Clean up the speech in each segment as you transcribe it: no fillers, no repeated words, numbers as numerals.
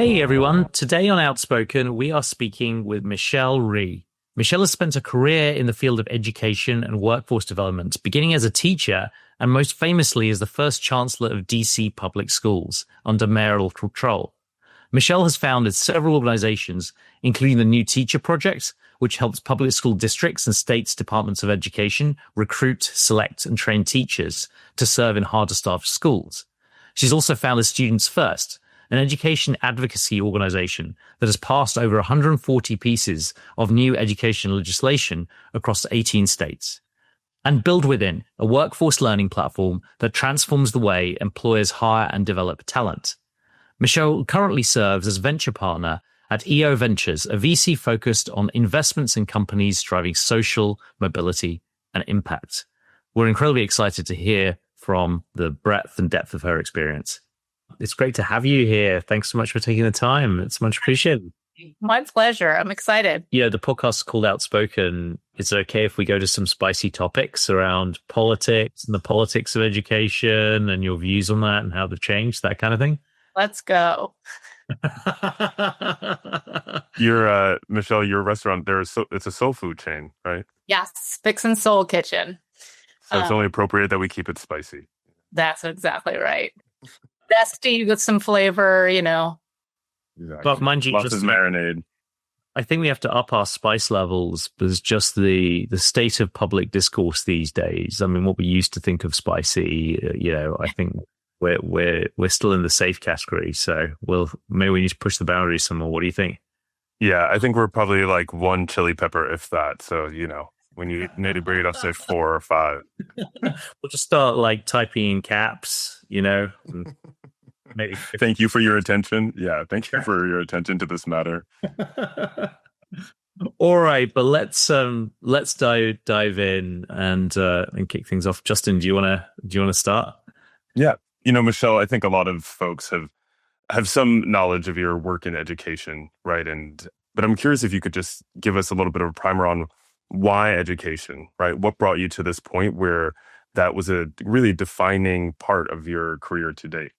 Hey everyone, today on Outspoken, we are speaking with Rhee. Michelle has spent a career in the field of education and workforce development, beginning as a teacher and most famously as the first chancellor of DC public schools under mayoral control. Michelle has founded several organizations, including the New Teacher Project, which helps public school districts and states' departments of education recruit, select, and train teachers to serve in harder-staffed schools. She's also founded Students First, an education advocacy organization that has passed over 140 pieces of new education legislation across 18 states. And Build Within, a workforce learning platform that transforms the way employers hire and develop talent. Michelle currently serves as venture partner at EO Ventures, a VC focused on investments in companies driving social mobility and impact. We're incredibly excited to hear from the breadth and depth of her experience. It's great to have you here. Thanks so much for taking the time. It's much appreciated. My pleasure. I'm excited. Yeah, the podcast is called Outspoken. Is it okay if we go to some spicy topics around politics and the politics of education and your views on that and how they've changed, that kind of thing? Let's go. Michelle, your restaurant it's a soul food chain, right? Yes, Fix and Soul Kitchen. So it's only appropriate that we keep it spicy. That's exactly right. Zesty with some flavor, Exactly. But mind you, lots of marinade. I think we have to up our spice levels because just the state of public discourse these days. I mean, what we used to think of spicy, I think we're still in the safe category. So maybe we need to push the boundaries some more. What do you think? Yeah, I think we're probably like one chili pepper, if that. So when you nitty gritty, I'll say 4 or 5. We'll just start like typing in caps, Maybe. Thank you for your attention. Yeah, thank you for your attention to this matter. All right, but let's dive in and kick things off. Justin, do you want to start? Yeah, Michelle, I think a lot of folks have some knowledge of your work in education, right? But I'm curious if you could just give us a little bit of a primer on why education, right? What brought you to this point where that was a really defining part of your career to date?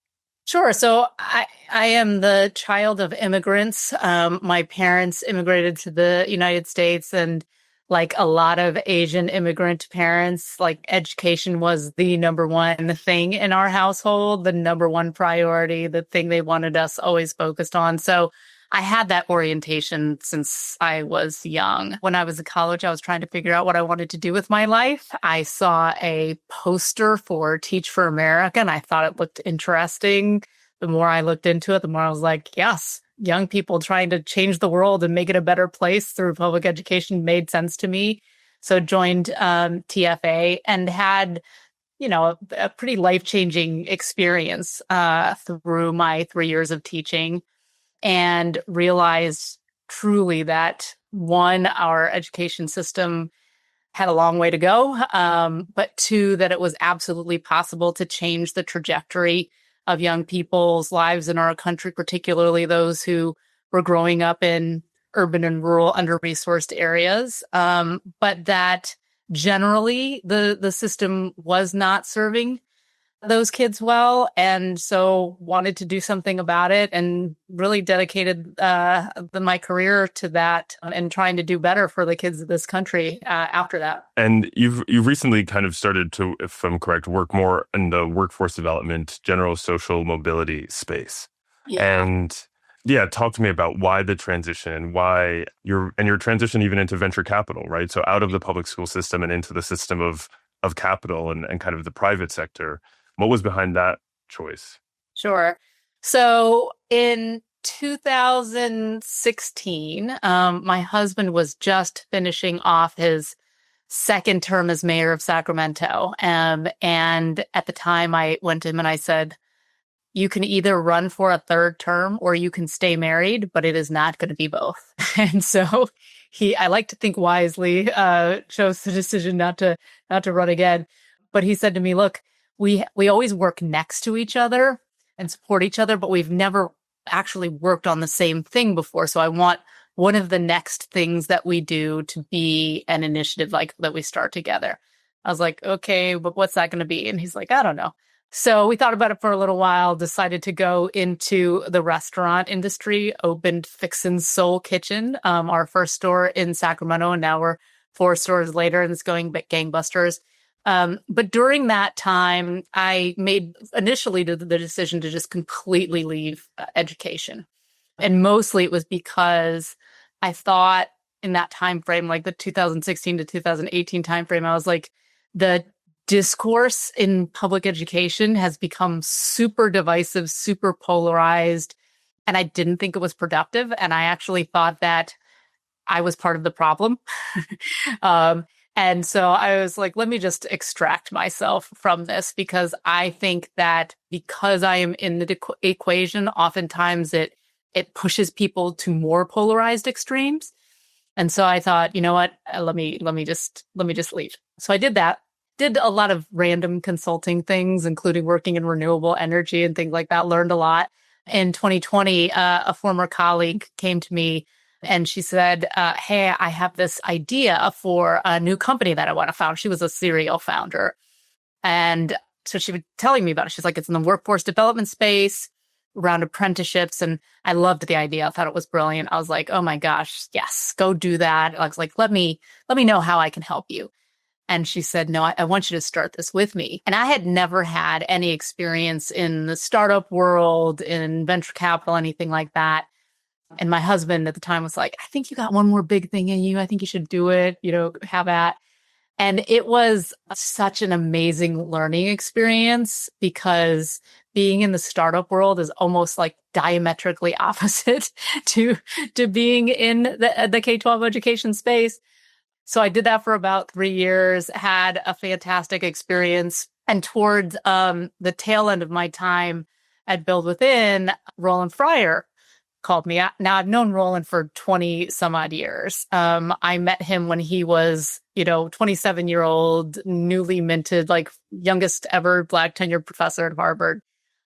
Sure. So I am the child of immigrants. My parents immigrated to the United States, and like a lot of Asian immigrant parents, like education was the number one thing in our household, the number one priority, the thing they wanted us always focused on. So I had that orientation since I was young. When I was in college, I was trying to figure out what I wanted to do with my life. I saw a poster for Teach for America, and I thought it looked interesting. The more I looked into it, the more I was like, yes, young people trying to change the world and make it a better place through public education made sense to me. So joined TFA and had, a pretty life-changing experience through my 3 years of teaching. And realized truly that one, our education system had a long way to go, but two, that it was absolutely possible to change the trajectory of young people's lives in our country, particularly those who were growing up in urban and rural under-resourced areas, but that generally the system was not serving those kids well, and so wanted to do something about it and really dedicated my career to that and trying to do better for the kids of this country after that. And you've recently kind of started to, if I'm correct, work more in the workforce development, general social mobility space. Yeah. And talk to me about why the transition and why your transition even into venture capital, right? So out of the public school system and into the system of capital and kind of the private sector. What was behind that choice? Sure. So in 2016, my husband was just finishing off his second term as mayor of Sacramento. And at the time I went to him and I said, you can either run for a third term or you can stay married, but it is not going to be both. And so I like to think wisely, chose the decision not to run again. But he said to me, look, we always work next to each other and support each other, but we've never actually worked on the same thing before. So I want one of the next things that we do to be an initiative like that we start together. I was like, okay, but what's that going to be? And he's like, I don't know. So we thought about it for a little while, decided to go into the restaurant industry, opened Fixin's Soul Kitchen, our first store in Sacramento. And now we're 4 stores later and it's going gangbusters. But during that time, I made initially the decision to just completely leave education. And mostly it was because I thought in that time frame, like the 2016 to 2018 timeframe, I was like, the discourse in public education has become super divisive, super polarized, and I didn't think it was productive. And I actually thought that I was part of the problem. And so I was like, let me just extract myself from this, because I think that because I am in the equation, oftentimes it pushes people to more polarized extremes. And so I thought, you know what, let me just leave. So I did that. Did a lot of random consulting things, including working in renewable energy and things like that. Learned a lot. In 2020, a former colleague came to me and she said, hey, I have this idea for a new company that I want to found. She was a serial founder. And so she was telling me about it. She's like, it's in the workforce development space, around apprenticeships. And I loved the idea. I thought it was brilliant. I was like, oh my gosh, yes, go do that. I was like, let me know how I can help you. And she said, no, I want you to start this with me. And I had never had any experience in the startup world, in venture capital, anything like that. And my husband at the time was like, I think you got one more big thing in you. I think you should do it, have at. And it was such an amazing learning experience, because being in the startup world is almost like diametrically opposite to being in the K-12 education space. So I did that for about 3 years, had a fantastic experience. And towards the tail end of my time at Build Within, Roland Fryer called me. Now I've known Roland for 20 some odd years. I met him when he was, 27-year-old, newly minted, like youngest ever Black tenured professor at Harvard.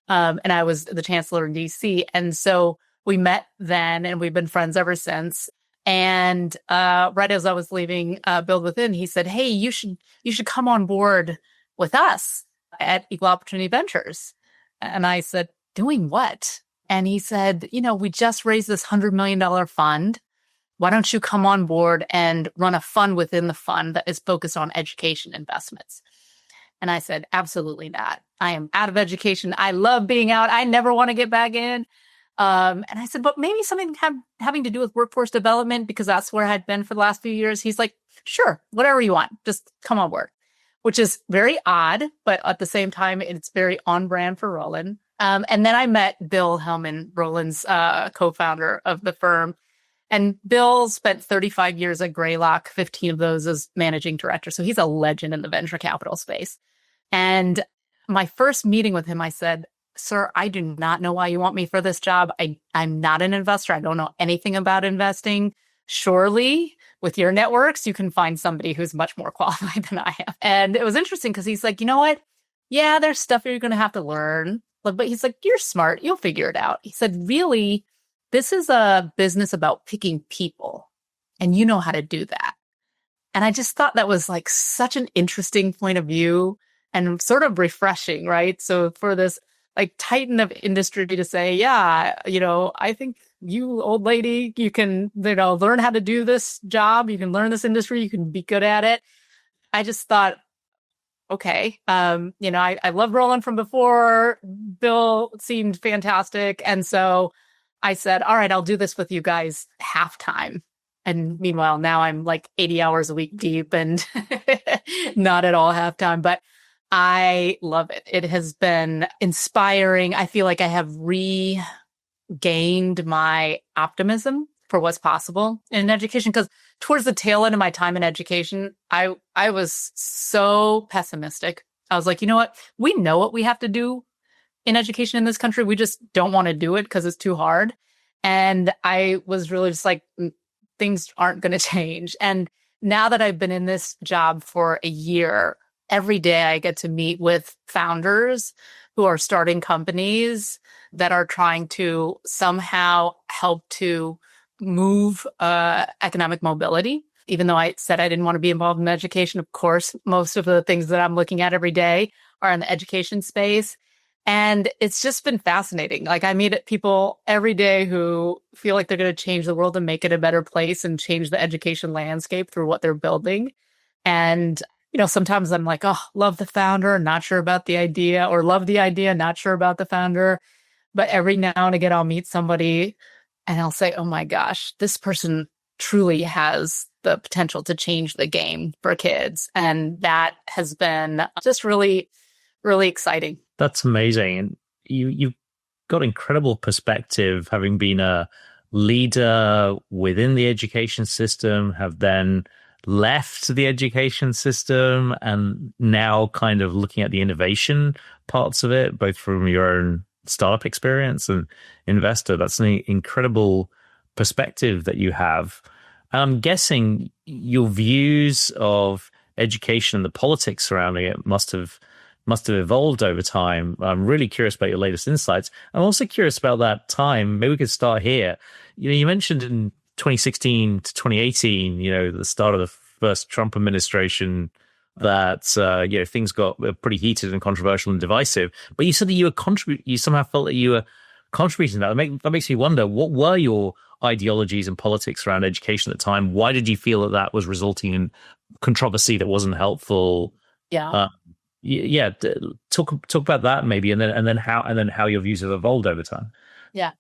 And I was the chancellor in DC. And so we met then and we've been friends ever since. And right as I was leaving Build Within, he said, hey, you should come on board with us at Equal Opportunity Ventures. And I said, doing what? And he said, we just raised this $100 million fund. Why don't you come on board and run a fund within the fund that is focused on education investments? And I said, absolutely not. I am out of education. I love being out. I never want to get back in. And I said, but maybe something having to do with workforce development, because that's where I had been for the last few years. He's like, sure, whatever you want, just come on board, which is very odd, but at the same time, it's very on brand for Roland. And then I met Bill Hellman, Roland's co-founder of the firm. And Bill spent 35 years at Greylock, 15 of those as managing director. So he's a legend in the venture capital space. And my first meeting with him, I said, sir, I do not know why you want me for this job. I'm not an investor. I don't know anything about investing. Surely, with your networks, you can find somebody who's much more qualified than I am. And it was interesting because he's like, you know what? Yeah, there's stuff you're going to have to learn. But he's like, you're smart. You'll figure it out. He said, really, this is a business about picking people, and you know how to do that. And I just thought that was like such an interesting point of view and sort of refreshing, right? So for this like titan of industry to say, yeah, I think you old lady, you can, learn how to do this job. You can learn this industry. You can be good at it. I just thought, okay. I love Roland from before. Bill seemed fantastic. And so I said, all right, I'll do this with you guys half-time. And meanwhile, now I'm like 80 hours a week deep and not at all half-time, but I love it. It has been inspiring. I feel like I have regained my optimism for what's possible in education, because towards the tail end of my time in education, I was so pessimistic. I was like, you know what? We know what we have to do in education in this country. We just don't want to do it because it's too hard. And I was really just like, things aren't going to change. And now that I've been in this job for a year, every day I get to meet with founders who are starting companies that are trying to somehow help to move economic mobility. Even though I said I didn't want to be involved in education, of course, most of the things that I'm looking at every day are in the education space. And it's just been fascinating. Like I meet people every day who feel like they're going to change the world and make it a better place and change the education landscape through what they're building. And, sometimes I'm like, oh, love the founder, not sure about the idea, or love the idea, not sure about the founder. But every now and again, I'll meet somebody and I'll say, oh my gosh, this person truly has the potential to change the game for kids. And that has been just really, really exciting. That's amazing. And you've got incredible perspective, having been a leader within the education system, have then left the education system, and now kind of looking at the innovation parts of it, both from your own startup experience and investor. That's an incredible perspective that you have. And I'm guessing your views of education and the politics surrounding it must have evolved over time. I'm really curious about your latest insights. I'm also curious about that time. Maybe we could start here. You mentioned in 2016 to 2018, the start of the first Trump administration, that things got pretty heated and controversial and divisive. But you said that you somehow felt that you were contributing to that. That makes me wonder, what were your ideologies and politics around education at the time? Why did you feel that was resulting in controversy that wasn't helpful? Yeah. Talk about that maybe, and then how your views have evolved over time. Yeah.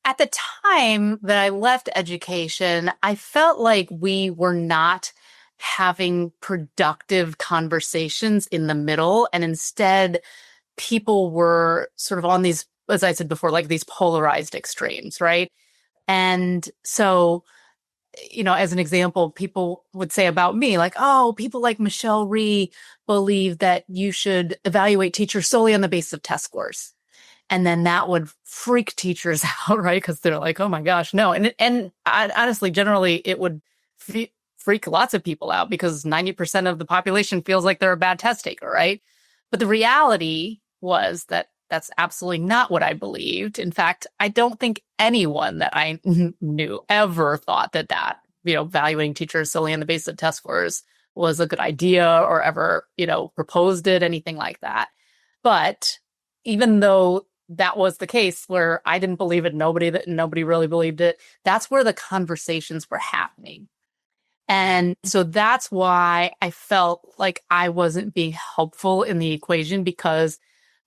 At the time that I left education, I felt like we were not having productive conversations in the middle, and instead people were sort of on these, as I said before, like these polarized extremes, right? And so, as an example, people would say about me, like, oh, people like Michelle Rhee believe that you should evaluate teachers solely on the basis of test scores. And then that would freak teachers out, right? Because they're like, oh my gosh, no. And honestly, generally, it would freak lots of people out because 90% of the population feels like they're a bad test taker, right? But the reality was that that's absolutely not what I believed. In fact, I don't think anyone that I knew ever thought that valuing teachers solely on the basis of test scores was a good idea, or ever, proposed it, anything like that. But even though that was the case, where I didn't believe it, nobody really believed it, that's where the conversations were happening. And so that's why I felt like I wasn't being helpful in the equation, because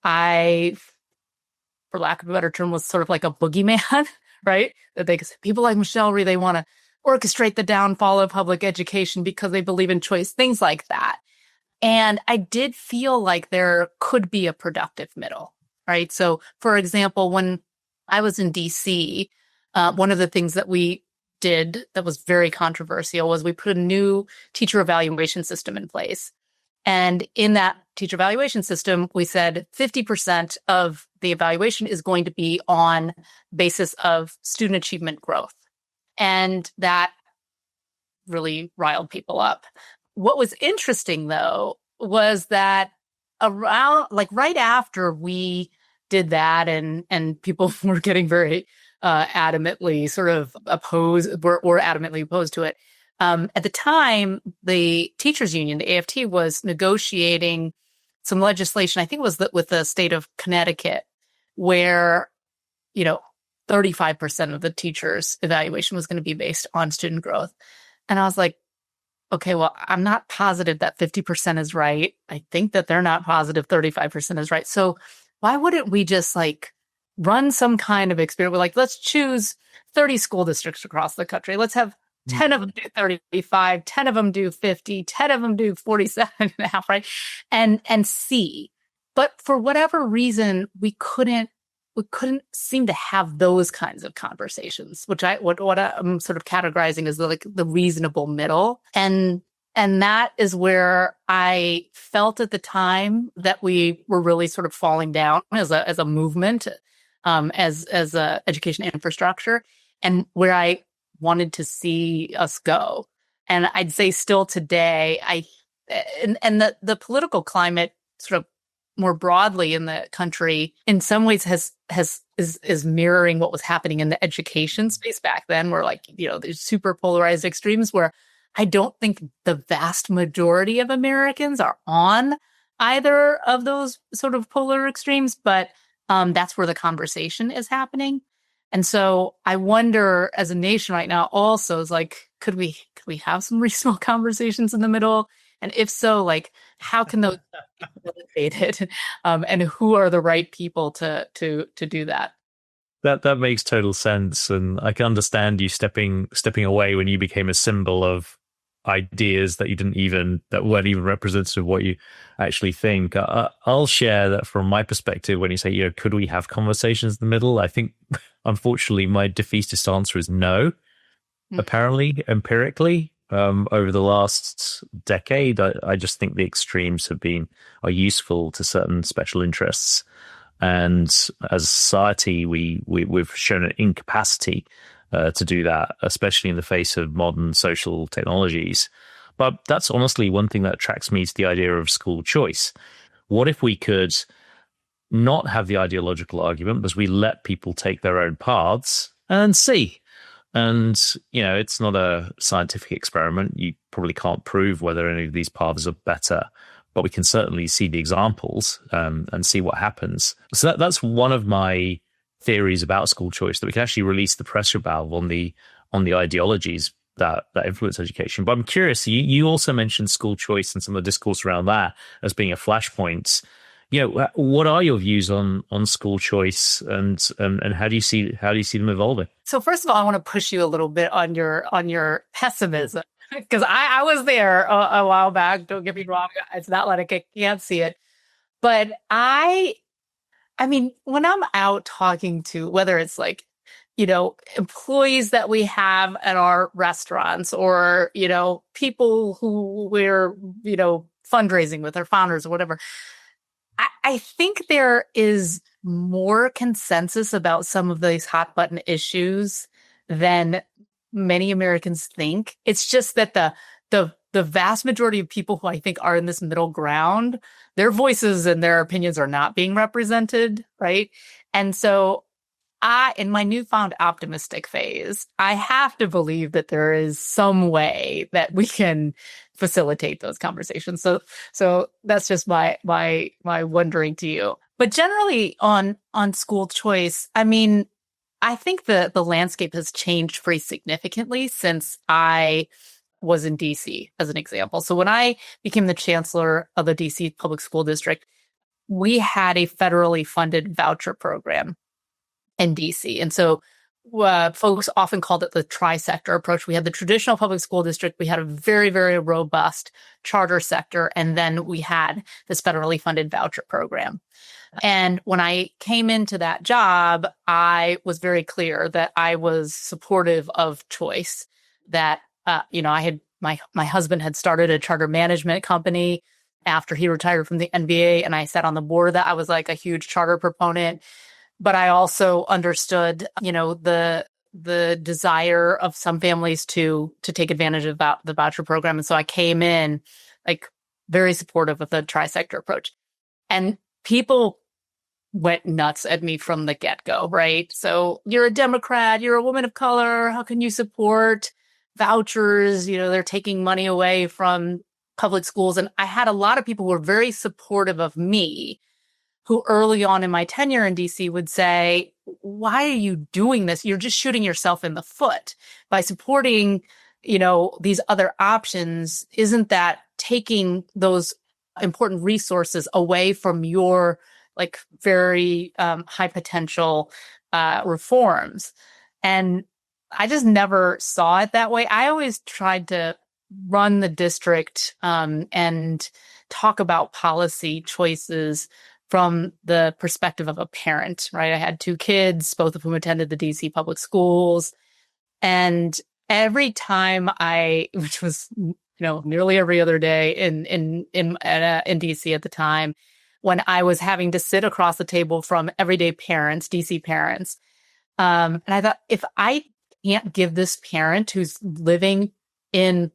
I, for lack of a better term, was sort of like a boogeyman, right? That people like Michelle Rhee, they want to orchestrate the downfall of public education because they believe in choice, things like that. And I did feel like there could be a productive middle, right? So, for example, when I was in DC, one of the things that we did that was very controversial was we put a new teacher evaluation system in place. And in that teacher evaluation system, we said 50% of the evaluation is going to be on basis of student achievement growth. And that really riled people up. What was interesting, though, was that around, like right after we did that, and people were getting very adamantly sort of opposed, were adamantly opposed to it. At the time, the teachers union, the AFT, was negotiating some legislation, I think it was with the state of Connecticut, where, 35% of the teachers' evaluation was going to be based on student growth. And I was like, okay, well, I'm not positive that 50% is right. I think that they're not positive 35% is right. So why wouldn't we just run some kind of experiment? We're like, let's choose 30 school districts across the country. Let's have 10 of them do 35, 10 of them do 50, 10 of them do 47 and a half, right? And see. But for whatever reason, we couldn't seem to have those kinds of conversations, which what I'm sort of categorizing as the reasonable middle. And that is where I felt at the time that we were really sort of falling down as a movement, as a education infrastructure, and where I wanted to see us go. And I'd say still today, and the political climate sort of more broadly in the country, in some ways is mirroring what was happening in the education space back then, where there's super polarized extremes, where I don't think the vast majority of Americans are on either of those sort of polar extremes, but that's where the conversation is happening. And so I wonder, as a nation right now, also is like, could we have some reasonable conversations in the middle? And if so, like, how can those be facilitated? And who are the right people to do that? That makes total sense, and I can understand you stepping away when you became a symbol of ideas that weren't even representative of what you actually think. I'll share that from my perspective. When you say, could we have conversations in the middle? I think, unfortunately, my defeatist answer is no. Apparently, empirically, over the last decade, I just think the extremes are useful to certain special interests. And as a society, we've shown an incapacity to do that, especially in the face of modern social technologies. But that's honestly one thing that attracts me to the idea of school choice. What if we could not have the ideological argument, because we let people take their own paths and see? And, it's not a scientific experiment. You probably can't prove whether any of these paths are better, but we can certainly see the examples and see what happens. So that's one of my theories about school choice, that we can actually release the pressure valve on the ideologies that influence education. But I'm curious, you also mentioned school choice and some of the discourse around that as being a flashpoint. What are your views on school choice, and how do you see them evolving? So first of all, I want to push you a little bit on your pessimism, because I was there a while back. Don't get me wrong; it's not like I can't see it, but I mean, when I'm out talking to, whether it's like, employees that we have at our restaurants, or people who we're fundraising with, our founders or whatever, I think there is more consensus about some of these hot button issues than many Americans think. It's just that the vast majority of people who I think are in this middle ground, their voices and their opinions are not being represented, right? And so in my newfound optimistic phase, I have to believe that there is some way that we can facilitate those conversations. So that's just my wondering to you. But generally on school choice, I mean, I think the landscape has changed pretty significantly since I was in DC, as an example. So when I became the chancellor of the DC Public School District, we had a federally funded voucher program in DC. And so folks often called it the tri-sector approach. We had the traditional public school district. We had a very, very robust charter sector. And then we had this federally funded voucher program. And when I came into that job, I was very clear that I was supportive of choice, that, I had my husband had started a charter management company after he retired from the NBA. And I sat on the board of that. I was like a huge charter proponent. But I also understood, the desire of some families to take advantage of the voucher program. And so I came in like very supportive of the tri-sector approach. And people went nuts at me from the get-go, right? So you're a Democrat, you're a woman of color, how can you support vouchers? They're taking money away from public schools. And I had a lot of people who were very supportive of me, who early on in my tenure in DC would say, why are you doing this? You're just shooting yourself in the foot by supporting, these other options. Isn't that taking those important resources away from your like very high potential reforms? And I just never saw it that way. I always tried to run the district and talk about policy choices from the perspective of a parent, right? I had 2 kids, both of whom attended the DC public schools. And every time which was, nearly every other day in DC at the time, when I was having to sit across the table from everyday parents, DC parents. And I thought, if I can't give this parent who's living in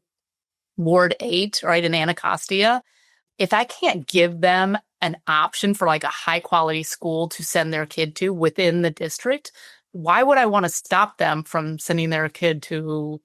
Ward 8, right, in Anacostia, if I can't give them an option for like a high quality school to send their kid to within the district, why would I want to stop them from sending their kid to,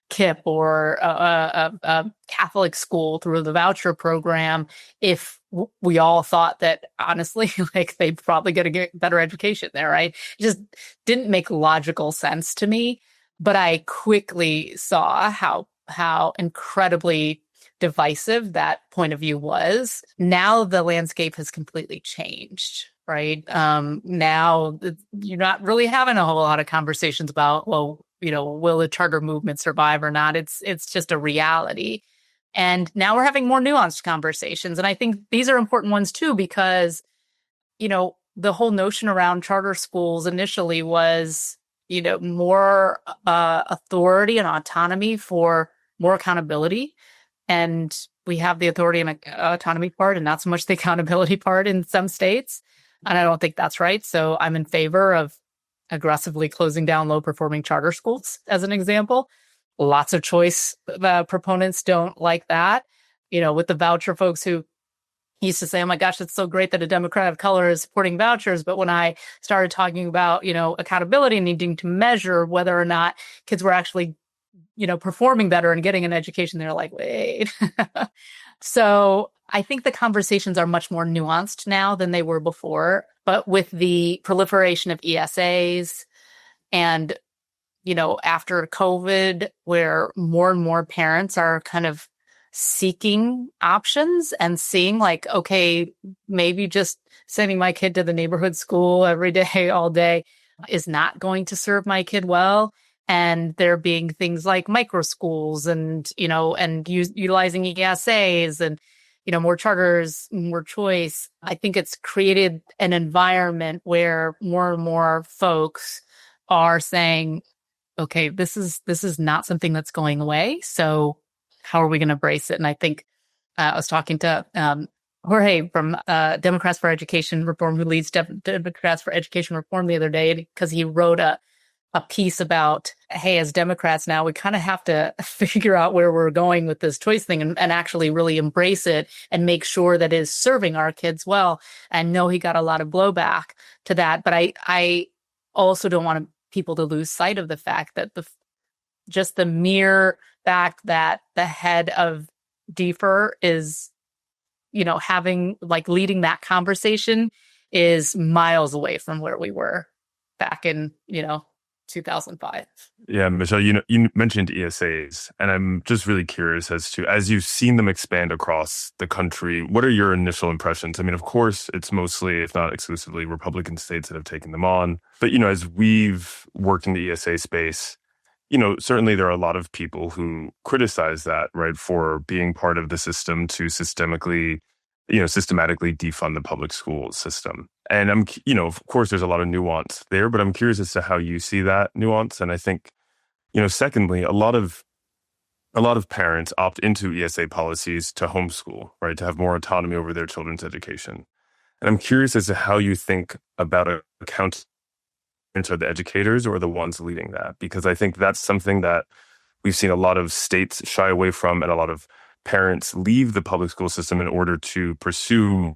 KIPP or a Catholic school through the voucher program if we all thought that, honestly, like they'd probably get a better education there, right? It just didn't make logical sense to me. But I quickly saw how incredibly divisive that point of view was. Now the landscape has completely changed, right? Now you're not really having a whole lot of conversations about, well, will the charter movement survive or not? It's just a reality. And now we're having more nuanced conversations. And I think these are important ones too, because, the whole notion around charter schools initially was, more authority and autonomy for more accountability. And we have the authority and autonomy part and not so much the accountability part in some states. And I don't think that's right. So I'm in favor of aggressively closing down low-performing charter schools, as an example. Lots of choice proponents don't like that. With the voucher folks who used to say, oh my gosh, it's so great that a Democrat of color is supporting vouchers. But when I started talking about, accountability and needing to measure whether or not kids were actually, performing better and getting an education, they're like, wait. So I think the conversations are much more nuanced now than they were before. But with the proliferation of ESAs and, after COVID, where more and more parents are kind of seeking options and seeing like, okay, maybe just sending my kid to the neighborhood school every day, all day is not going to serve my kid well. And there being things like microschools and, utilizing ESAs and, more charters, more choice. I think it's created an environment where more and more folks are saying, okay, this is not something that's going away. So how are we going to embrace it? And I think I was talking to Jorge from Democrats for Education Reform, who leads Democrats for Education Reform the other day, because he wrote a piece about, hey, as Democrats now, we kind of have to figure out where we're going with this choice thing and actually really embrace it and make sure that it is serving our kids well. And know he got a lot of blowback to that. But I also don't want people to lose sight of the fact that just the mere fact that the head of DFER is, having like leading that conversation is miles away from where we were back in, 2005. Yeah, Michelle, you mentioned ESAs, and I'm just really curious as you've seen them expand across the country, what are your initial impressions? I mean, of course, it's mostly, if not exclusively, Republican states that have taken them on. But, as we've worked in the ESA space, certainly there are a lot of people who criticize that, right, for being part of the system to systematically defund the public school system. And of course, there's a lot of nuance there, but I'm curious as to how you see that nuance. And I think, secondly, a lot of parents opt into ESA policies to homeschool, right, to have more autonomy over their children's education. And I'm curious as to how you think about account are the educators or the ones leading that, because I think that's something that we've seen a lot of states shy away from, and a lot of parents leave the public school system in order to pursue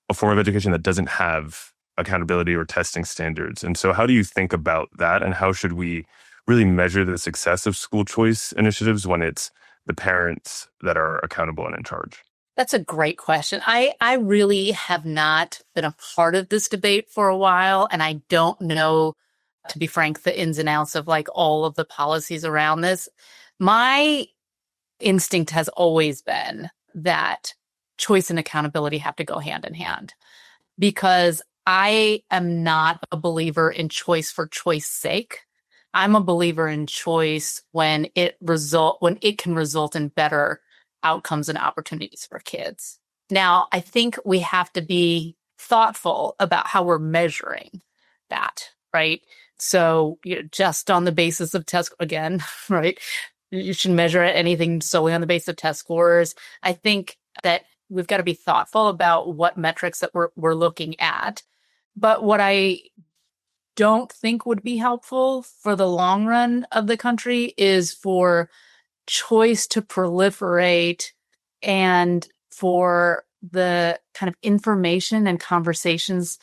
a form of education that doesn't have accountability or testing standards. And so how do you think about that? And how should we really measure the success of school choice initiatives when it's the parents that are accountable and in charge? That's a great question. I really have not been a part of this debate for a while, and I don't know, to be frank, the ins and outs of like all of the policies around this. My instinct has always been that choice and accountability have to go hand in hand, because I am not a believer in choice for choice sake. I'm a believer in choice when it can result in better outcomes and opportunities for kids. Now, I think we have to be thoughtful about how we're measuring that, right? So just on the basis of test, again, right? You should measure anything solely on the basis of test scores. I think that we've got to be thoughtful about what metrics that we're looking at. But what I don't think would be helpful for the long run of the country is for choice to proliferate and for the kind of information and conversations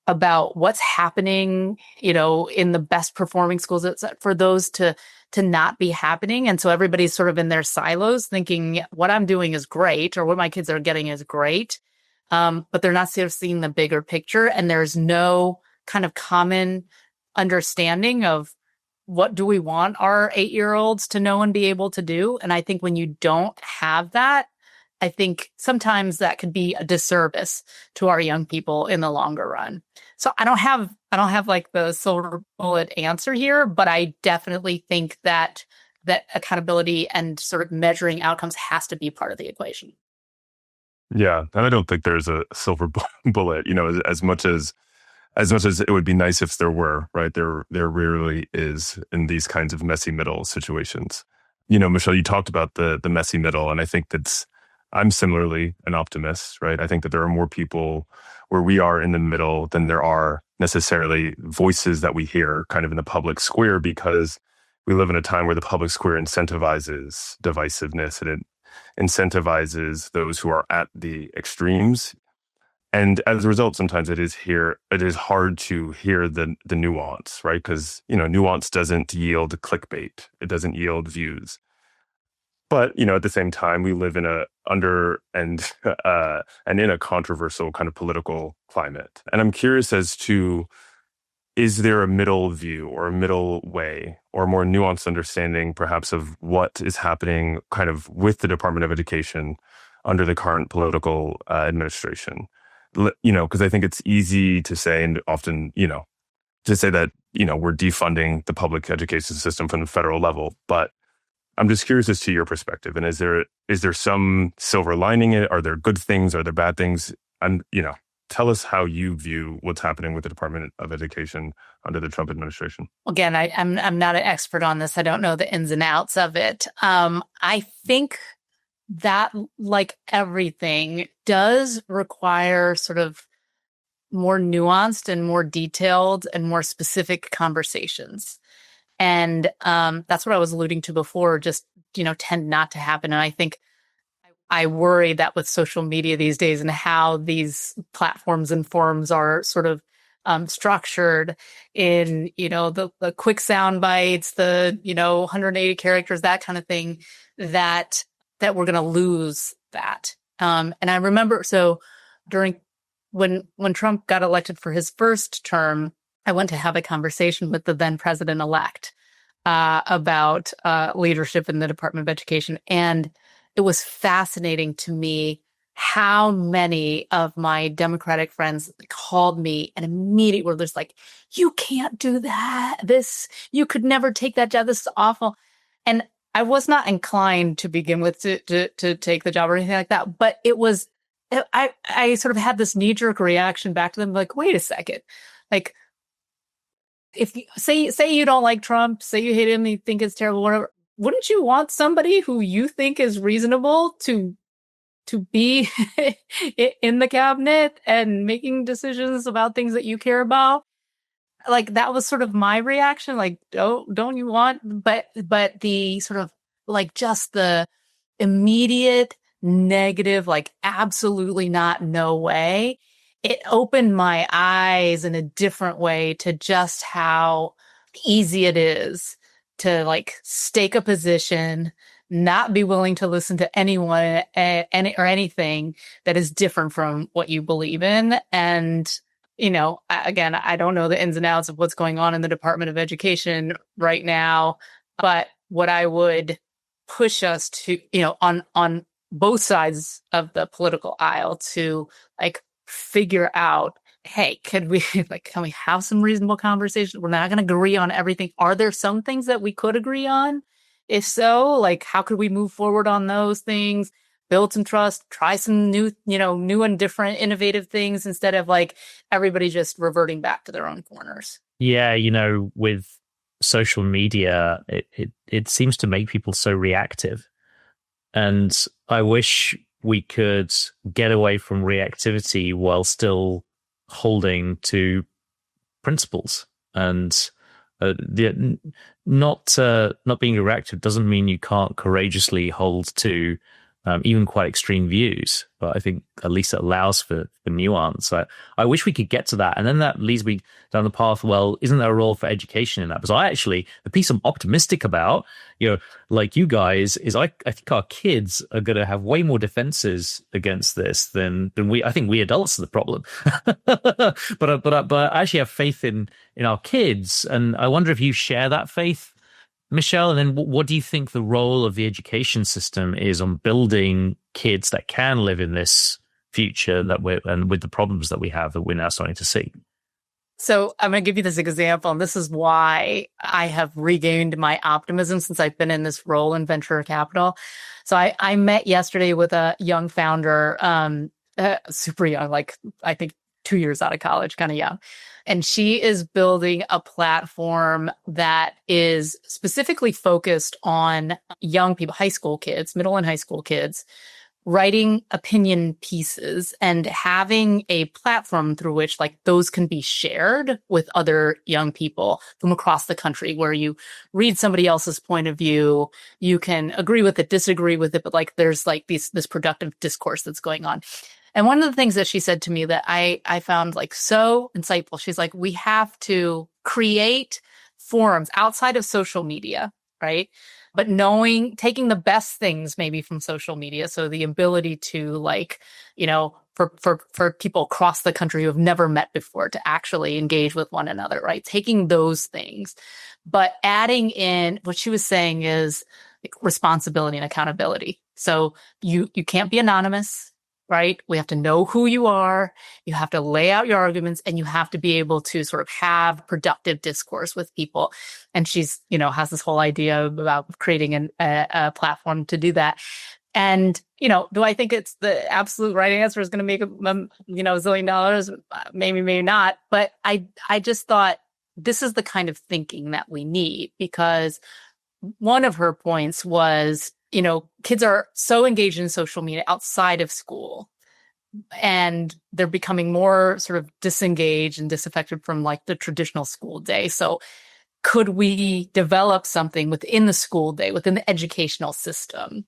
about what's happening, in the best performing schools, for those to not be happening. And so everybody's sort of in their silos thinking what I'm doing is great or what my kids are getting is great. But they're not sort of seeing the bigger picture. And there's no kind of common understanding of what do we want our 8-year-olds to know and be able to do. And I think when you don't have that, I think sometimes that could be a disservice to our young people in the longer run. So I don't have like the silver bullet answer here, but I definitely think that accountability and sort of measuring outcomes has to be part of the equation. Yeah, and I don't think there's a silver bullet. As much as it would be nice if there were, right? There rarely is in these kinds of messy middle situations. Michelle, you talked about the messy middle, and I think I'm similarly an optimist, right? I think that there are more people where we are in the middle than there are necessarily voices that we hear kind of in the public square, because we live in a time where the public square incentivizes divisiveness and it incentivizes those who are at the extremes. And as a result, sometimes it is hard to hear the nuance, right? Because, nuance doesn't yield clickbait. It doesn't yield views. But, at the same time, we live in in a controversial kind of political climate. And I'm curious as to, is there a middle view or a middle way or a more nuanced understanding perhaps of what is happening kind of with the Department of Education under the current political administration? Because I think it's easy to say, and often, to say that, we're defunding the public education system from the federal level. But I'm just curious as to your perspective. And is there some silver lining in it? Are there good things? Are there bad things? And, tell us how you view what's happening with the Department of Education under the Trump administration. Again, I'm not an expert on this. I don't know the ins and outs of it. I think that, like everything, does require sort of more nuanced and more detailed and more specific conversations. And that's what I was alluding to before, just, tend not to happen. And I think I worry that with social media these days and how these platforms and forums are sort of structured in, the quick sound bites, the, 180 characters, that kind of thing, that we're going to lose that. And I remember, so when Trump got elected for his first term, I went to have a conversation with the then president-elect about leadership in the Department of Education. And it was fascinating to me how many of my Democratic friends called me and immediately were just like, you can't do that. You could never take that job. This is awful. And I was not inclined to begin with to take the job or anything like that. But I sort of had this knee-jerk reaction back to them, like, wait a second. Like, if you say you don't like Trump, say you hate him, you think it's terrible, whatever, wouldn't you want somebody who you think is reasonable to be in the cabinet and making decisions about things that you care about? Like, that was sort of my reaction. Like, don't you want? But the sort of like just the immediate negative, like, absolutely not, no way. It opened my eyes in a different way to just how easy it is to like stake a position, not be willing to listen to anyone or anything that is different from what you believe in. And, again, I don't know the ins and outs of what's going on in the Department of Education right now, but what I would push us to, on both sides of the political aisle to like figure out, hey, can we have some reasonable conversations? We're not going to agree on everything. Are there some things that we could agree on? If so, like, how could we move forward on those things? Build some trust, try some new and different, innovative things instead of like everybody just reverting back to their own corners. Yeah, with social media, it seems to make people so reactive. And I wish we could get away from reactivity while still holding to principles. And not being reactive doesn't mean you can't courageously hold to even quite extreme views. But I think at least it allows for nuance. I wish we could get to that. And then that leads me down the path, well, isn't there a role for education in that? Because the piece I'm optimistic about, like you guys, is I think our kids are going to have way more defenses against this than I think we adults are the problem. but I actually have faith in our kids. And I wonder if you share that faith, Michelle, and then what do you think the role of the education system is on building kids that can live in this future and with the problems that we have that we're now starting to see? So I'm going to give you this example, and this is why I have regained my optimism since I've been in this role in venture capital. So I met yesterday with a young founder, super young, like I think 2 years out of college, kind of young. And she is building a platform that is specifically focused on young people, high school kids, middle and high school kids, writing opinion pieces and having a platform through which like those can be shared with other young people from across the country, where you read somebody else's point of view, you can agree with it, disagree with it, but like there's like this productive discourse that's going on. And one of the things that she said to me that I found like so insightful, she's like, we have to create forums outside of social media, right? But taking the best things maybe from social media. So the ability to like, for people across the country who have never met before to actually engage with one another, right? Taking those things, but adding in what she was saying is like responsibility and accountability. So you can't be anonymous. Right? We have to know who you are. You have to lay out your arguments, and you have to be able to sort of have productive discourse with people. And she's, has this whole idea about creating a platform to do that. And, do I think it's the absolute right answer is going to make $1 zillion? Maybe, maybe not. But I just thought this is the kind of thinking that we need, because one of her points was, kids are so engaged in social media outside of school, and they're becoming more sort of disengaged and disaffected from like the traditional school day. So could we develop something within the school day, within the educational system,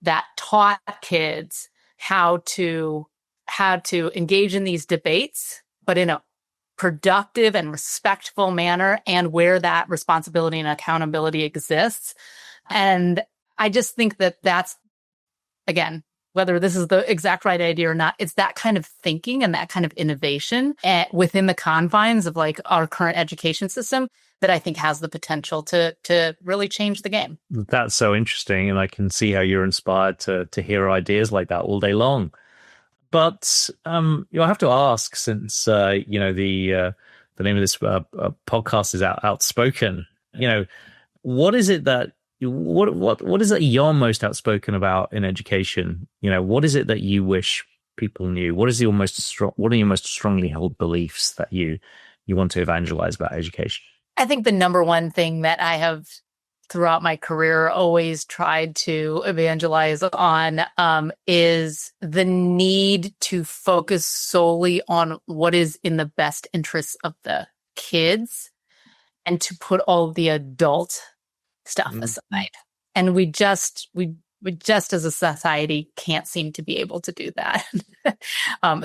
that taught kids how to engage in these debates, but in a productive and respectful manner, and where that responsibility and accountability exists? And I just think that that's, again, whether this is the exact right idea or not, it's that kind of thinking and that kind of innovation within the confines of like our current education system that I think has the potential to really change the game. That's so interesting. And I can see how you're inspired to hear ideas like that all day long. But I have to ask, since, the name of this podcast is Outspoken, what is it that what is it you're most outspoken about in education? What is it that you wish people knew? What are your most strongly held beliefs that you want to evangelize about education? I think the number one thing that I have throughout my career always tried to evangelize on is the need to focus solely on what is in the best interests of the kids, and to put all the adult stuff aside. And we just as a society can't seem to be able to do that.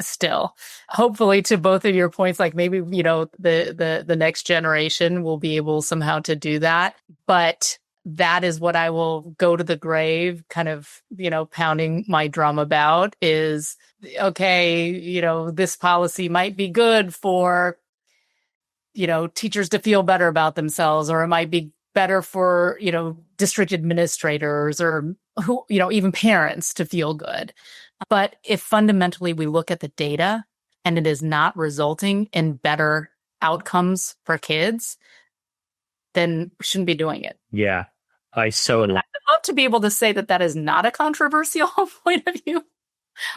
Still, hopefully, to both of your points, like maybe, the next generation will be able somehow to do that. But that is what I will go to the grave kind of, pounding my drum about is, okay, this policy might be good for, teachers to feel better about themselves, or it might be better for, district administrators or who, even parents to feel good. But if fundamentally we look at the data and it is not resulting in better outcomes for kids, then we shouldn't be doing it. Yeah, I'd love to be able to say that is not a controversial point of view,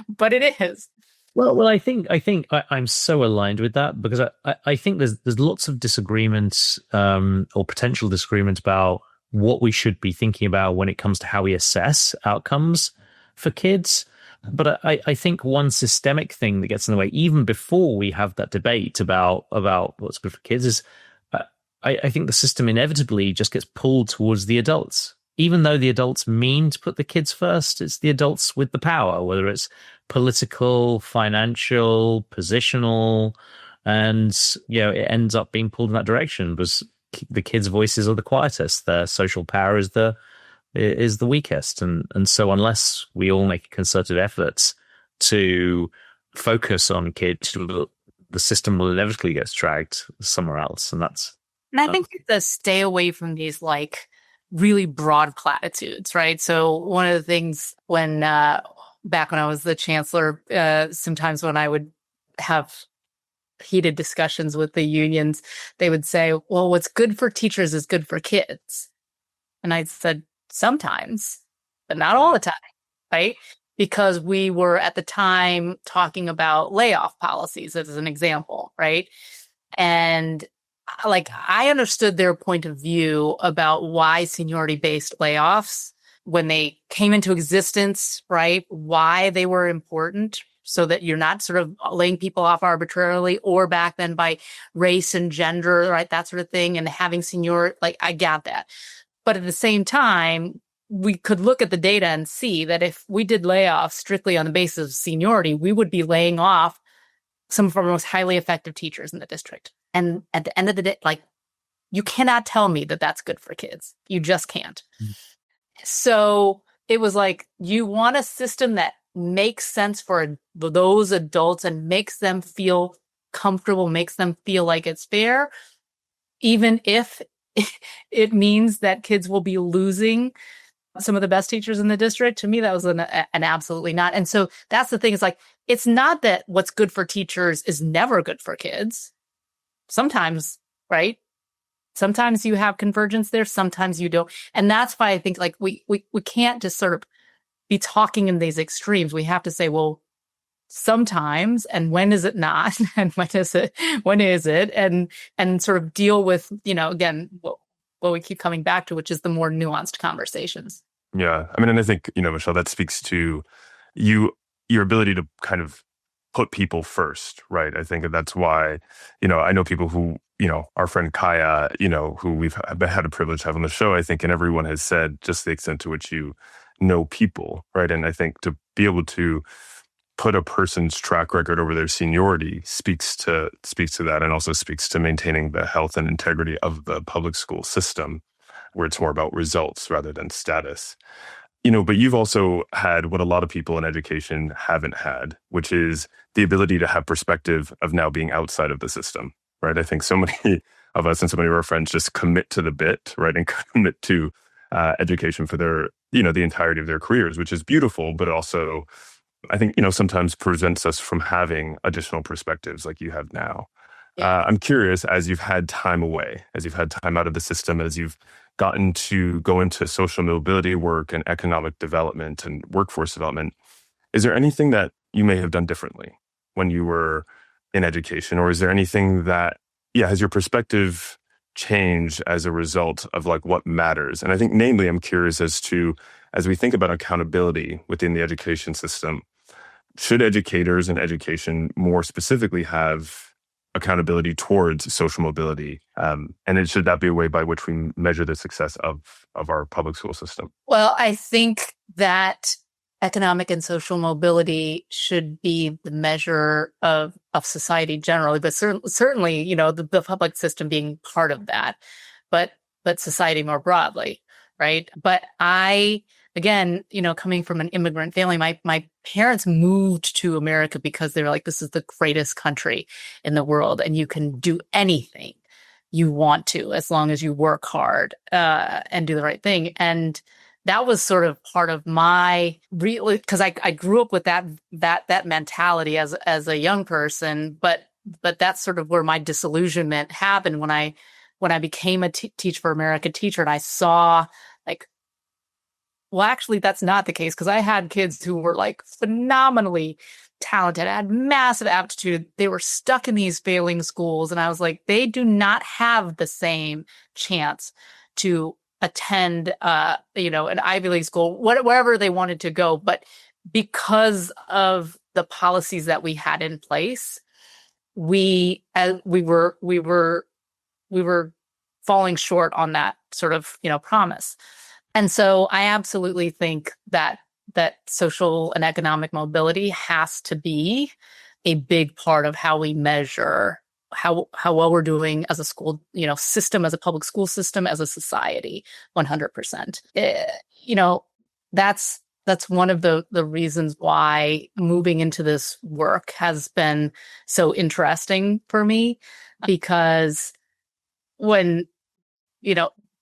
but it is. Well, I think I'm so aligned with that, because I think there's lots of disagreements or potential disagreements about what we should be thinking about when it comes to how we assess outcomes for kids. But I think one systemic thing that gets in the way, even before we have that debate about what's good for kids, is I think the system inevitably just gets pulled towards the adults. even though the adults mean to put the kids first, it's the adults with the power, whether it's political, financial, positional, and it ends up being pulled in that direction because the kids' voices are the quietest, their social power is the weakest, and so unless we all make concerted efforts to focus on kids, the system will inevitably get dragged somewhere else, and I think you have to stay away from these like really broad platitudes, right? So one of the things when back when I was the chancellor, sometimes when I would have heated discussions with the unions, they would say, well, what's good for teachers is good for kids. And I said, sometimes, but not all the time, right? Because we were at the time talking about layoff policies as an example, right? And like I understood their point of view about why seniority-based layoffs, when they came into existence, right, why they were important, so that you're not sort of laying people off arbitrarily or back then by race and gender, right, that sort of thing, and having senior, like I got that. But at the same time, we could look at the data and see that if we did layoffs strictly on the basis of seniority, we would be laying off some of our most highly effective teachers in the district. And at the end of the day, like, you cannot tell me that that's good for kids. You just can't. Mm. So it was like, you want a system that makes sense for those adults and makes them feel comfortable, makes them feel like it's fair, even if it means that kids will be losing some of the best teachers in the district. To me, that was an absolutely not. And so that's the thing. It's like, it's not that what's good for teachers is never good for kids. Sometimes, right? Sometimes you have convergence there. Sometimes you don't. And that's why I think like we can't just sort of be talking in these extremes. We have to say, well, sometimes, and when is it not? And when is it? And sort of deal with, again, what we keep coming back to, which is the more nuanced conversations. Yeah. I mean, and I think, Michelle, that speaks to your ability to kind of put people first, right? I think that's why, I know people who, our friend Kaya, who we've had a privilege to have on the show, I think, and everyone has said just the extent to which you know people, right? And I think to be able to put a person's track record over their seniority speaks to that, and also speaks to maintaining the health and integrity of the public school system, where it's more about results rather than status. But you've also had what a lot of people in education haven't had, which is the ability to have perspective of now being outside of the system, right? I think so many of us and so many of our friends just commit to the bit, right? And commit to education for their, the entirety of their careers, which is beautiful, but also I think, sometimes prevents us from having additional perspectives like you have now. Yeah. I'm curious, as you've had time away, as you've had time out of the system, as you've gotten to go into social mobility work and economic development and workforce development, is there anything that you may have done differently when you were in education? Or is there anything that, has your perspective changed as a result of like what matters? And I think namely, I'm curious as we think about accountability within the education system, should educators and education more specifically have accountability towards social mobility? And should that be a way by which we measure the success of our public school system? Well, I think that economic and social mobility should be the measure of society generally, but certainly, the public system being part of that, but society more broadly, right? But again, coming from an immigrant family, my parents moved to America because they were like, this is the greatest country in the world, and you can do anything you want to as long as you work hard and do the right thing. And that was sort of part of my because I grew up with that mentality as a young person, but that's sort of where my disillusionment happened when I became a Teach for America teacher, and I saw like, well, actually, that's not the case, because I had kids who were like phenomenally talented, had massive aptitude. They were stuck in these failing schools. And I was like, they do not have the same chance to attend, an Ivy League school, wherever they wanted to go. But because of the policies that we had in place, we were falling short on that sort of, promise. And so I absolutely think that social and economic mobility has to be a big part of how we measure how well we're doing as a school, system, as a public school system, as a society, 100%. That's one of the reasons why moving into this work has been so interesting for me, because when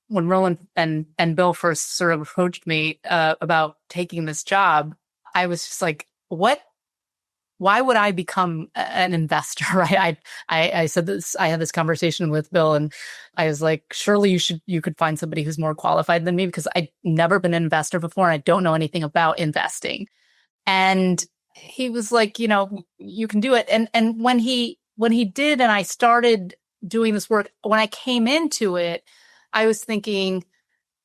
Roland and Bill first sort of approached me about taking this job, I was just like, what? Why would I become an investor? Right? I said this. I had this conversation with Bill, and I was like, surely you could find somebody who's more qualified than me, because I'd never been an investor before and I don't know anything about investing. And he was like, you can do it. And when he did, and I started doing this work, when I came into it, I was thinking,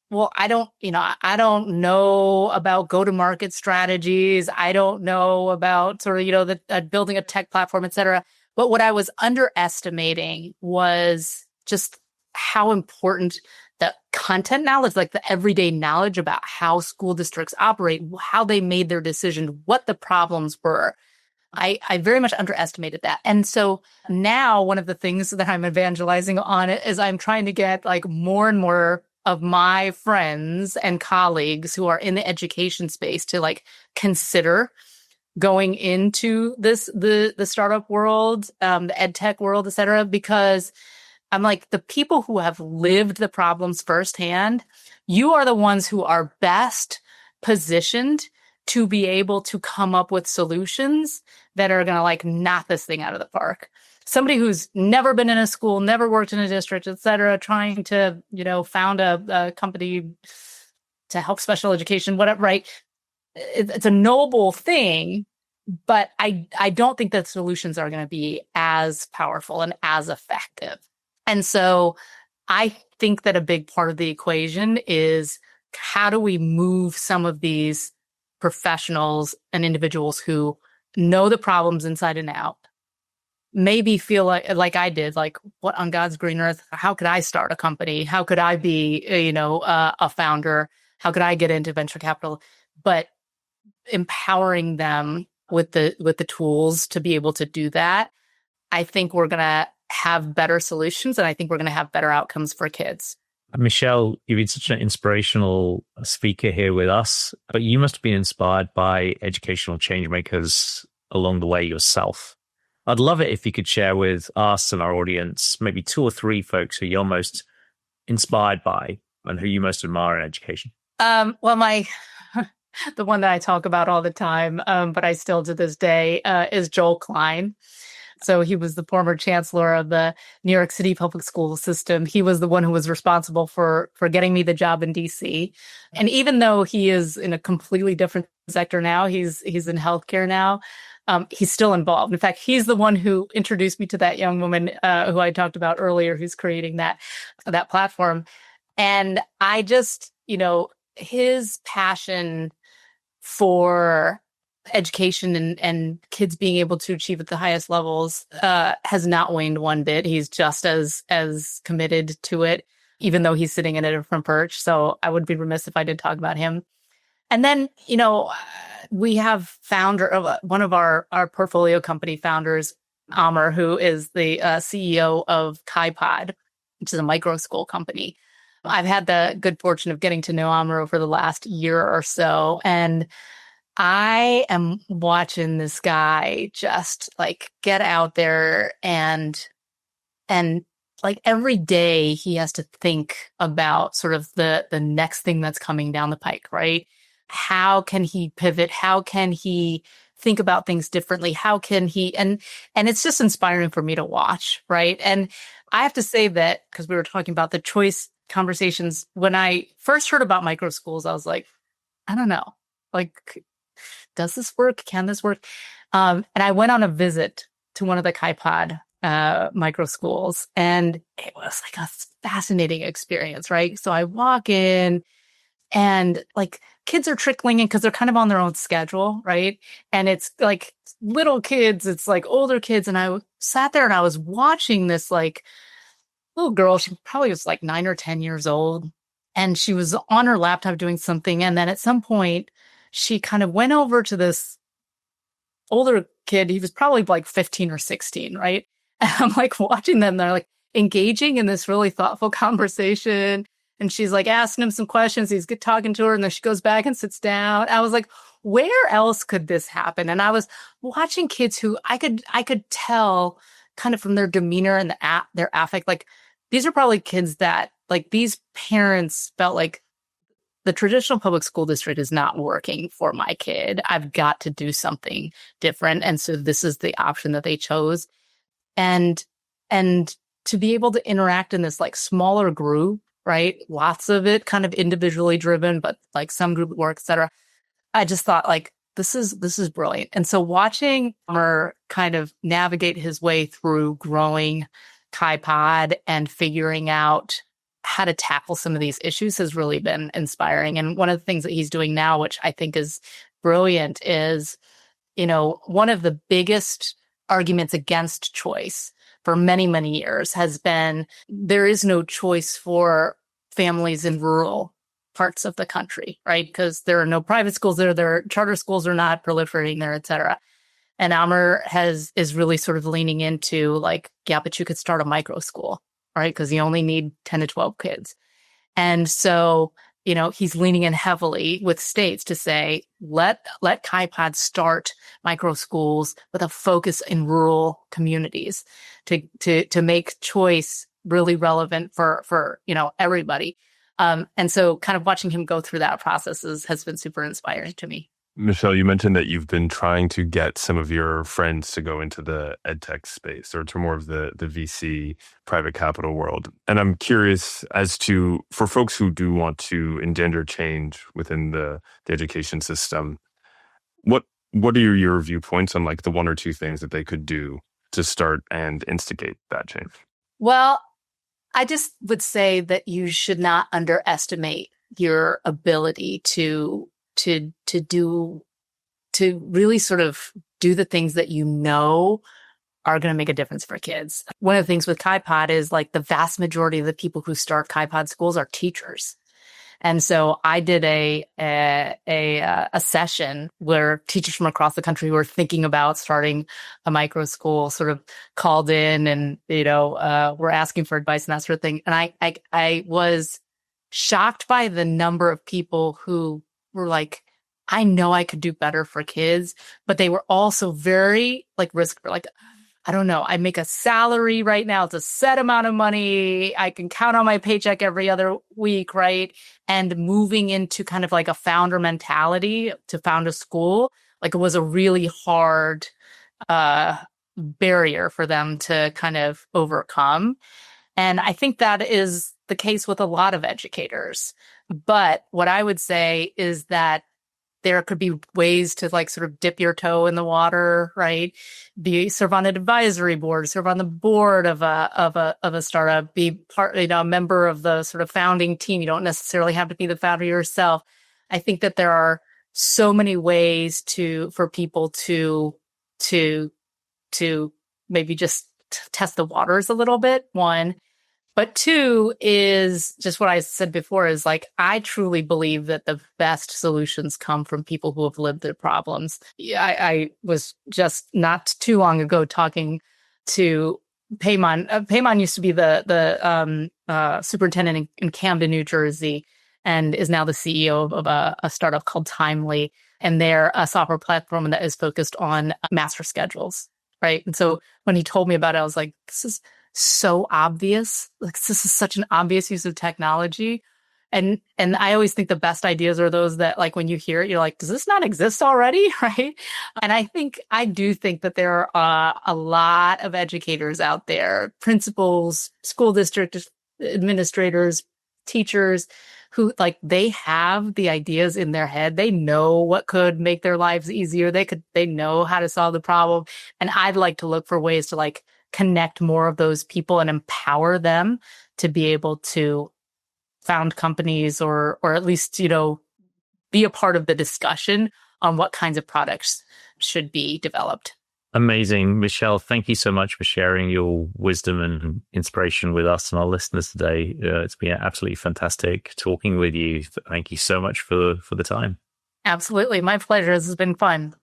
well, I don't know about go-to-market strategies. I don't know about sort of, building a tech platform, et cetera. But what I was underestimating was just how important the content knowledge, like the everyday knowledge about how school districts operate, how they made their decision, what the problems were. I very much underestimated that. And so now one of the things that I'm evangelizing on it is I'm trying to get like more and more of my friends and colleagues who are in the education space to like consider going into the startup world, the ed tech world, et cetera, because I'm like, the people who have lived the problems firsthand, you are the ones who are best positioned to be able to come up with solutions that are going to like knock this thing out of the park. Somebody who's never been in a school, never worked in a district, et cetera, trying to, found a company to help special education, whatever, right? It's a noble thing, but I don't think that solutions are going to be as powerful and as effective. And so I think that a big part of the equation is, how do we move some of these professionals and individuals who know the problems inside and out, maybe feel like I did, like, what on God's green earth, how could I start a company? How could I be, a founder? How could I get into venture capital? But empowering them with the tools to be able to do that, I think we're going to have better solutions, and I think we're going to have better outcomes for kids. Michelle, you've been such an inspirational speaker here with us, but you must have been inspired by educational change makers along the way yourself. I'd love it if you could share with us and our audience maybe 2 or 3 folks who you're most inspired by and who you most admire in education. Well, the one that I talk about all the time, but I still to this day, is Joel Klein. So he was the former chancellor of the New York City public school system. He was the one who was responsible for getting me the job in DC. And even though he is in a completely different sector now, he's in healthcare now, he's still involved. In fact, he's the one who introduced me to that young woman who I talked about earlier, who's creating that platform. And I just, his passion for education and kids being able to achieve at the highest levels has not waned one bit. He's just as committed to it, even though he's sitting in a different perch. So I would be remiss if I didn't talk about him. And then, we have one of our portfolio company founders, Amr, who is the CEO of KaiPod, which is a microschool company. I've had the good fortune of getting to know Amr over the last year or so, and I am watching this guy just like get out there and like every day he has to think about sort of the next thing that's coming down the pike, right? How can he pivot? How can he think about things differently? How can he, and it's just inspiring for me to watch, right? And I have to say that, because we were talking about the choice conversations, when I first heard about microschools, I was like, I don't know, like, does this work? Can this work? And I went on a visit to one of the KaiPod microschools, and it was like a fascinating experience, right? So I walk in, and like kids are trickling in because they're kind of on their own schedule, right? And it's like little kids, it's like older kids. And I sat there and I was watching this like little girl. She probably was like 9 or 10 years old. And she was on her laptop doing something. And then at some point, she kind of went over to this older kid. He was probably like 15 or 16, right? And I'm like watching them. They're like engaging in this really thoughtful conversation. And she's like asking him some questions. He's talking to her. And then she goes back and sits down. I was like, where else could this happen? And I was watching kids who I could tell kind of from their demeanor and their affect, like these are probably kids that like these parents felt like the traditional public school district is not working for my kid. I've got to do something different. And so this is the option that they chose. And to be able to interact in this like smaller group, right? Lots of it kind of individually driven, but like some group work, et cetera. I just thought like, this is brilliant. And so watching Homer kind of navigate his way through growing KaiPod and figuring out how to tackle some of these issues has really been inspiring. And one of the things that he's doing now, which I think is brilliant, is, one of the biggest arguments against choice for many, many years has been there is no choice for families in rural parts of the country, right? Because there are no private schools there, their charter schools are not proliferating there, et cetera. And Amer is really sort of leaning into like, yeah, but you could start a micro school, right? Because you only need 10 to 12 kids. And so, he's leaning in heavily with states to say, let KaiPod start micro schools with a focus in rural communities to make choice really relevant for everybody. And so kind of watching him go through that process has been super inspiring to me. Michelle, you mentioned that you've been trying to get some of your friends to go into the edtech space or to more of the VC private capital world. And I'm curious as to, for folks who do want to engender change within the education system, what are your viewpoints on like the one or two things that they could do to start and instigate that change? Well, I just would say that you should not underestimate your ability to really sort of do the things that are going to make a difference for kids. One of the things with KaiPod is like the vast majority of the people who start KaiPod schools are teachers. And so I did a session where teachers from across the country who were thinking about starting a micro school sort of called in and, were asking for advice and that sort of thing. And I was shocked by the number of people who were like, I know I could do better for kids, but they were also very like I don't know, I make a salary right now. It's a set amount of money. I can count on my paycheck every other week, right? And moving into kind of like a founder mentality to found a school, like it was a really hard barrier for them to kind of overcome. And I think that is the case with a lot of educators. But what I would say is that there could be ways to like sort of dip your toe in the water, right? Serve on an advisory board, serve on the board of a startup, be part, a member of the sort of founding team. You don't necessarily have to be the founder yourself. I think that there are so many ways for people to maybe just test the waters a little bit. One. But two is just what I said before is like, I truly believe that the best solutions come from people who have lived their problems. I was just not too long ago talking to Payman. Payman used to be the superintendent in Camden, New Jersey, and is now the CEO of a startup called Timely. And they're a software platform that is focused on master schedules, right? And so when he told me about it, I was like, this is so obvious. Like this is such an obvious use of technology. And I always think the best ideas are those that like when you hear it, you're like, does this not exist already? Right. And I do think that there are a lot of educators out there, principals, school district administrators, teachers who like they have the ideas in their head. They know what could make their lives easier. They know how to solve the problem. And I'd like to look for ways to like connect more of those people and empower them to be able to found companies or at least, be a part of the discussion on what kinds of products should be developed. Amazing. Michelle, thank you so much for sharing your wisdom and inspiration with us and our listeners today. It's been absolutely fantastic talking with you. Thank you so much for the time. Absolutely. My pleasure. This has been fun.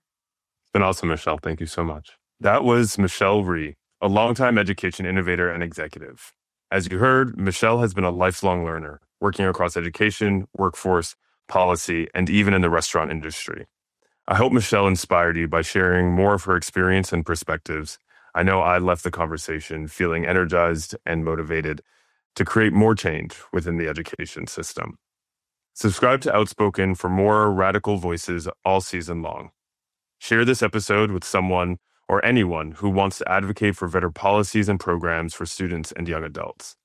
It's been awesome, Michelle. Thank you so much. That was Michelle Rhee, a longtime education innovator and executive. As you heard, Michelle has been a lifelong learner, working across education, workforce, policy, and even in the restaurant industry. I hope Michelle inspired you by sharing more of her experience and perspectives. I know I left the conversation feeling energized and motivated to create more change within the education system. Subscribe to Outspoken for more radical voices all season long. Share this episode with someone or anyone who wants to advocate for better policies and programs for students and young adults.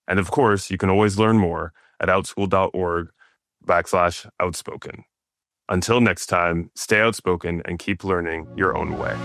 And of course, you can always learn more at outschool.org/outspoken. Until next time, stay outspoken and keep learning your own way.